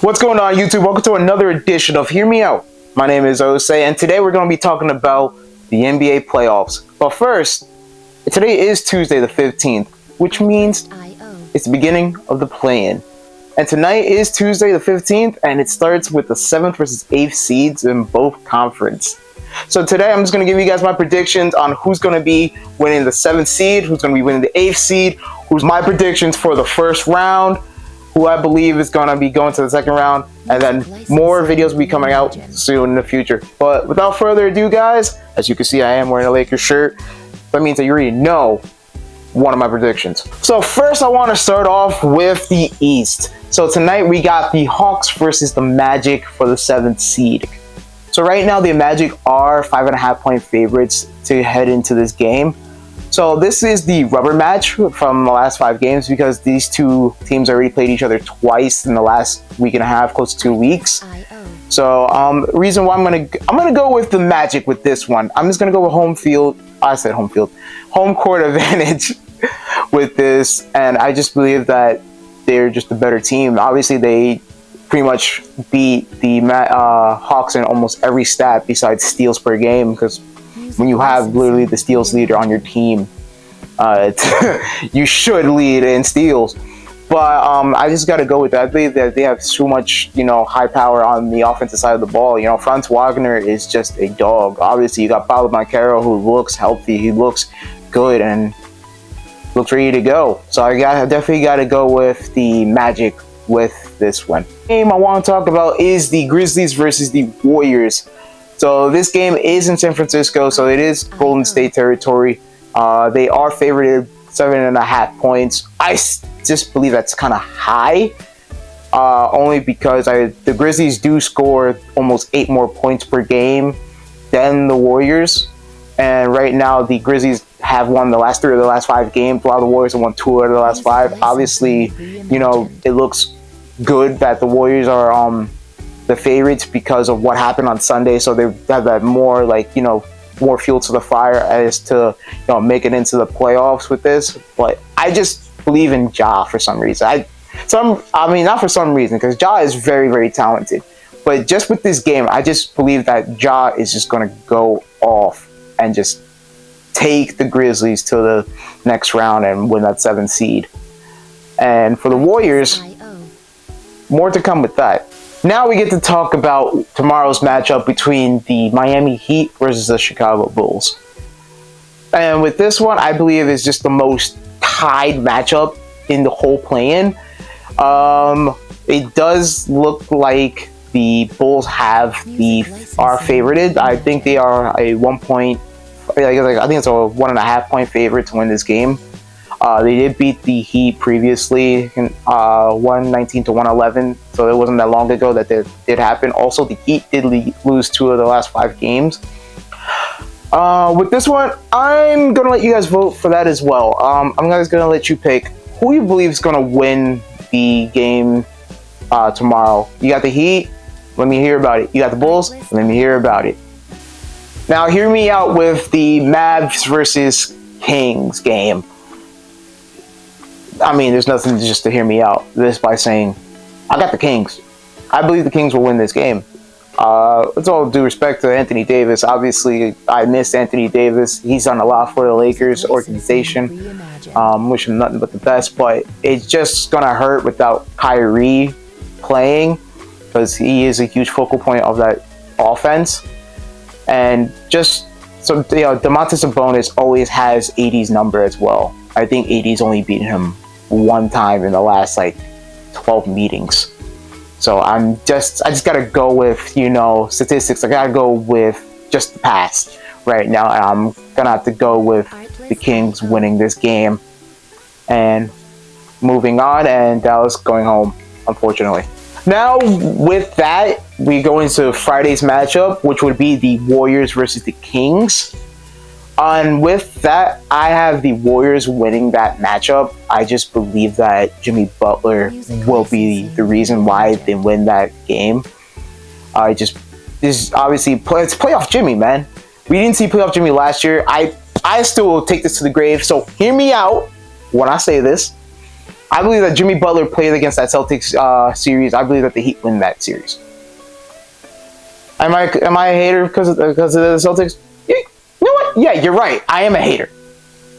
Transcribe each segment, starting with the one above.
What's going on, YouTube? Welcome to another edition of Hear Me Out. My name is Ose, and today we're going to be talking about the NBA playoffs. But first, today is Tuesday the 15th, which means it's the beginning of the play-in. And tonight is Tuesday the 15th, and it starts with the 7th versus 8th seeds in both conference. So today I'm just going to give you guys my predictions on who's going to be winning the 7th seed, who's going to be winning the 8th seed, who's my predictions for the first round, who I believe is going to be going to the second round, and then more videos will be coming out soon in the future. But without further ado, guys, as you can see, I am wearing a Lakers shirt. That means that you already know one of my predictions. So first, I want to start off with the East. So tonight we got the Hawks versus the Magic for the 7th seed. So right now the Magic are 5.5 point favorites to head into this game. So this is the rubber match from the last 5 games because these two teams already played each other twice in the last week and a half, close to 2 weeks. So reason why I'm gonna go with the Magic with this one. I'm just gonna go with home court advantage with this, and I just believe that they're just a better team. Obviously, they pretty much beat the Hawks in almost every stat besides steals per game, because when you have literally the steals leader on your team, you should lead in steals. But I just got to go with that. I believe that they have so much, high power on the offensive side of the ball. Franz Wagner is just a dog. Obviously, you got Paolo Banchero, who looks healthy. He looks good and looks ready to go. So I definitely got to go with the Magic with this one. The game I want to talk about is the Grizzlies versus the Warriors. So this game is in San Francisco, so it is Golden State territory. They are favored 7.5 points. I just believe that's kind of high, only because the Grizzlies do score almost 8 more points per game than the Warriors. And right now, the Grizzlies have won the last 3 of the last 5 games, while the Warriors have won 2 out of the last 5. Obviously, it looks good that the Warriors are the favorites because of what happened on Sunday, so they have that more more fuel to the fire as to make it into the playoffs with this. But I just believe in Ja for some reason. Not for some reason, because Ja is very, very talented, but just with this game, I just believe that Ja is just going to go off and just take the Grizzlies to the next round and win that 7th seed. And for the Warriors, more to come with that. Now we get to talk about tomorrow's matchup between the Miami Heat versus the Chicago Bulls. And with this one, I believe is just the most tied matchup in the whole play-in. It does look like the Bulls are favorited. I think they are a 1 point. I think it's a 1.5 point favorite to win this game. They did beat the Heat previously, 119 to 111, so it wasn't that long ago that did happen. Also, the Heat did lose 2 of the last 5 games. With this one, I'm going to let you guys vote for that as well. I'm guys going to let you pick who you believe is going to win the game tomorrow. You got the Heat? Let me hear about it. You got the Bulls? Let me hear about it. Now, hear me out with the Mavs versus Kings game. There's nothing just to hear me out. This by saying, I got the Kings. I believe the Kings will win this game. With all due respect to Anthony Davis, obviously I missed Anthony Davis. He's done a lot for the Lakers organization. Wish him nothing but the best, but it's just gonna hurt without Kyrie playing, because he is a huge focal point of that offense. And just so Domantas Sabonis always has 80's number as well. I think 80's only beaten him 1 time in the last 12 meetings. So I just gotta go with statistics. I gotta go with just the past right now. I'm gonna have to go with the Kings winning this game and moving on, and Dallas going home, unfortunately. Now with that, we go into Friday's matchup, which would be the Warriors versus the Kings. And with that, I have the Warriors winning that matchup. I just believe that Jimmy Butler will be the reason why they win that game. This is obviously it's playoff Jimmy, man. We didn't see playoff Jimmy last year. I still will take this to the grave. So hear me out when I say this. I believe that Jimmy Butler played against that Celtics series. I believe that the Heat win that series. Am I a hater because of the Celtics? You know what? Yeah, you're right. I am a hater.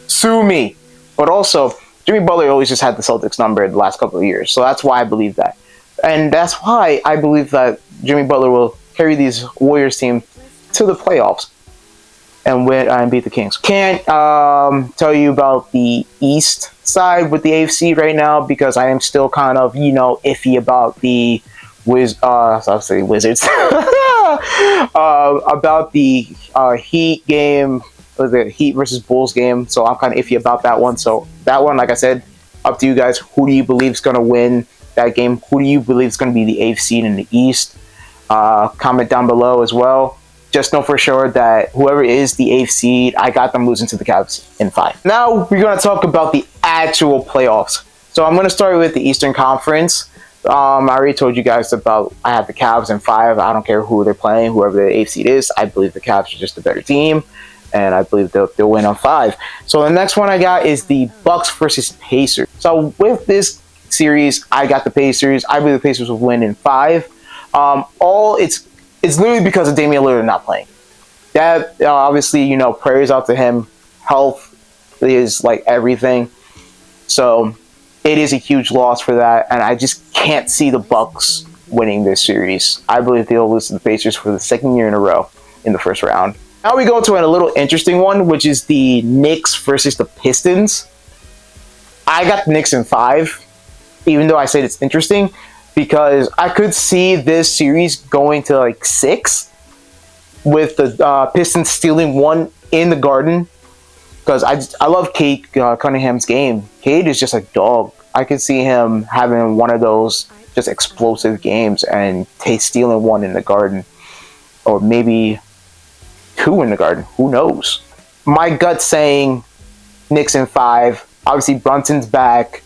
Sue me. But also, Jimmy Butler always just had the Celtics number the last couple of years, so that's why I believe that, and that's why I believe that Jimmy Butler will carry these Warriors team to the playoffs and win and beat the Kings. Can't tell you about the East side with the AFC right now because I am still kind of iffy about the Wizards about the Heat game, the Heat versus Bulls game. So I'm kind of iffy about that one. So that one, like I said, up to you guys. Who do you believe is going to win that game? Who do you believe is going to be the 8th seed in the East? Comment down below as well. Just know for sure that whoever is the 8th seed, I got them losing to the Cavs in 5. Now we're going to talk about the actual playoffs. So I'm going to start with the Eastern Conference. I already told you guys about I have the Cavs in 5. I don't care who they're playing, whoever the 8th seed is. I believe the Cavs are just a better team, and I believe they'll win on 5. So the next one I got is the Bucks versus Pacers. So with this series, I got the Pacers. I believe the Pacers will win in 5. It's literally because of Damian Lillard not playing. That obviously, prayers out to him. Health is like everything. So it is a huge loss for that, and I just can't see the Bucks winning this series. I believe they'll lose to the Pacers for the 2nd year in a row in the first round. Now we go to a little interesting one, which is the Knicks versus the Pistons. I got the Knicks in 5, even though I said it's interesting, because I could see this series going to like 6, with the Pistons stealing one in the Garden. Because I love Cade Cunningham's game. Cade is just a dog. I could see him having one of those just explosive games and stealing one in the Garden. Or maybe 2 in the Garden. Who knows? My gut saying Knicks in 5. Obviously, Brunson's back.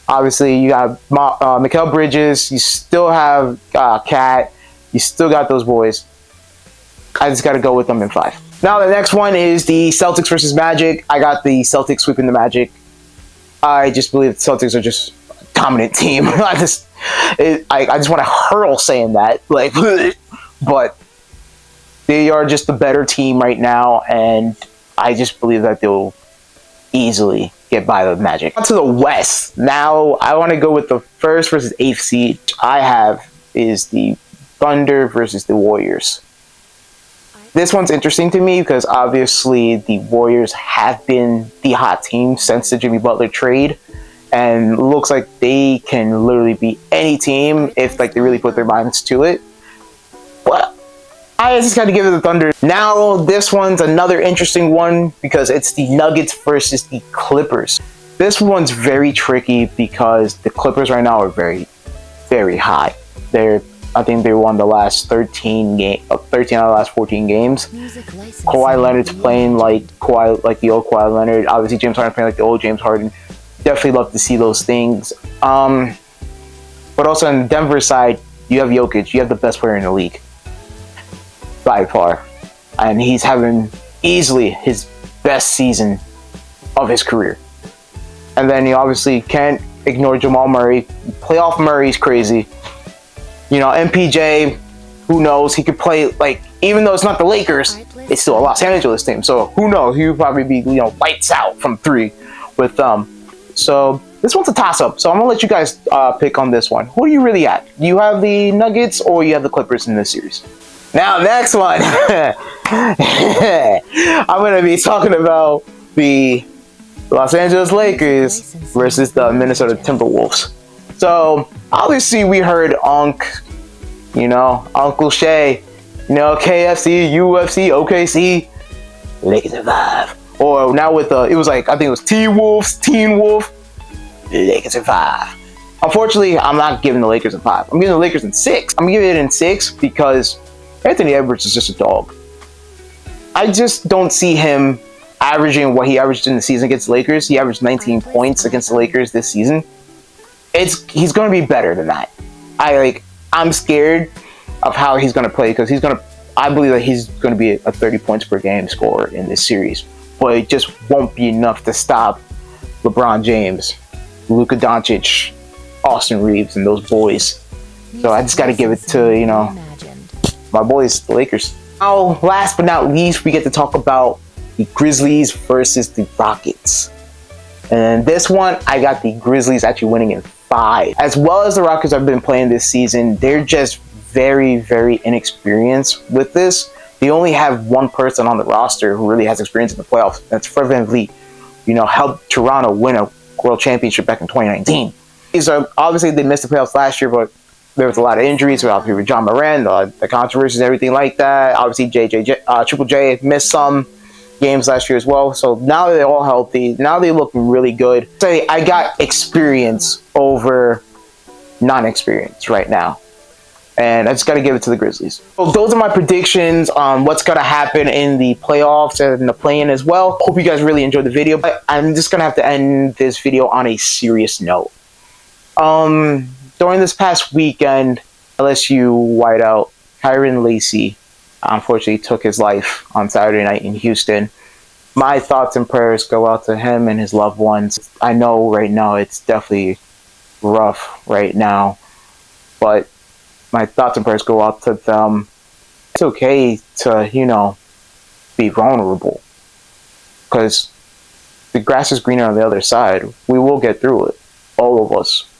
Obviously, you got Mikal Bridges. You still have Cat. You still got those boys. I just got to go with them in 5. Now the next one is the Celtics versus Magic. I got the Celtics sweeping the Magic. I just believe the Celtics are just a dominant team. I just want to hurl saying that, but they are just the better team right now, and I just believe that they'll easily get by the Magic. On to the West. Now I want to go with the 1st versus 8th seed. I have is the Thunder versus the Warriors. This one's interesting to me because obviously the Warriors have been the hot team since the Jimmy Butler trade, and looks like they can literally beat any team if they really put their minds to it. But I just got to give it the Thunder. Now this one's another interesting one because it's the Nuggets versus the Clippers. This one's very tricky because the Clippers right now are very, very high. I think they won the last 13 out of the last 14 games. Kawhi Leonard's playing like the old Kawhi Leonard. Obviously, James Harden's playing like the old James Harden. Definitely love to see those things. But also on the Denver side, you have Jokic. You have the best player in the league by far, and he's having easily his best season of his career. And then you obviously can't ignore Jamal Murray. Playoff Murray's crazy. MPJ, who knows? He could play, even though it's not the Lakers, it's still a Los Angeles team. So who knows? He would probably be, lights out from 3 with them. So this one's a toss-up. So I'm going to let you guys pick on this one. Who are you really at? Do you have the Nuggets or you have the Clippers in this series? Now, next one. I'm going to be talking about the Los Angeles Lakers versus the Minnesota Timberwolves. So obviously we heard Uncle Shay, KFC, UFC, OKC, Lakers in 5. Or now with I think it was Teen Wolf, Lakers in 5. Unfortunately, I'm not giving the Lakers in 5. I'm giving the Lakers in 6. I'm giving it in 6 because Anthony Edwards is just a dog. I just don't see him averaging what he averaged in the season against the Lakers. He averaged 19 points against the Lakers this season. He's going to be better than that. I'm scared of how he's going to play because I believe that he's going to be a 30 points per game scorer in this series, but it just won't be enough to stop LeBron James Luka Doncic, Austin Reeves, and those boys. So I just got to give it to, you know, my boys, the Lakers. Now, last but not least, we get to talk about the Grizzlies versus the Rockets. And this one, I got the Grizzlies actually winning in 5. As well as the Rockets have been playing this season, they're just very, very inexperienced with this. They only have one person on the roster who really has experience in the playoffs. That's Fred VanVleet. You know, helped Toronto win a world championship back in 2019. These are obviously they missed the playoffs last year, but there was a lot of injuries with John Moran, the controversies, and everything like that. Obviously, Triple J missed some games last year as well. So now they're all healthy. Now they look really good. Say I got experience over non-experience right now. And I just got to give it to the Grizzlies. So those are my predictions on what's going to happen in the playoffs and in the play-in as well. Hope you guys really enjoyed the video. But I'm just going to have to end this video on a serious note. During this past weekend, LSU wideout Kyron Lacey unfortunately took his life on Saturday night in Houston. My thoughts and prayers go out to him and his loved ones. I know right now it's definitely rough right now, but my thoughts and prayers go out to them. It's okay to, you know, be vulnerable, because the grass is greener on the other side. We will get through it, all of us.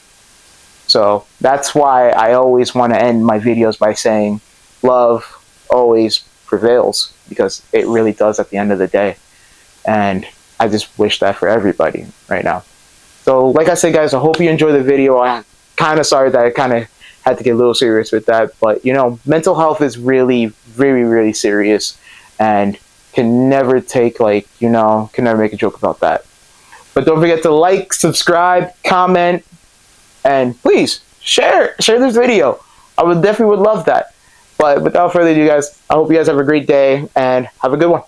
So that's why I always want to end my videos by saying love always prevails, because it really does at the end of the day. And I just wish that for everybody right now. So like I said, guys, I hope you enjoyed the video. I'm kind of sorry that I kind of had to get a little serious with that, but you know, mental health is really, really, really serious, and can never take, like, you know, can never make a joke about that. But don't forget to like, subscribe, comment, and please share this video. I would definitely love that. But without further ado, guys, I hope you guys have a great day and have a good one.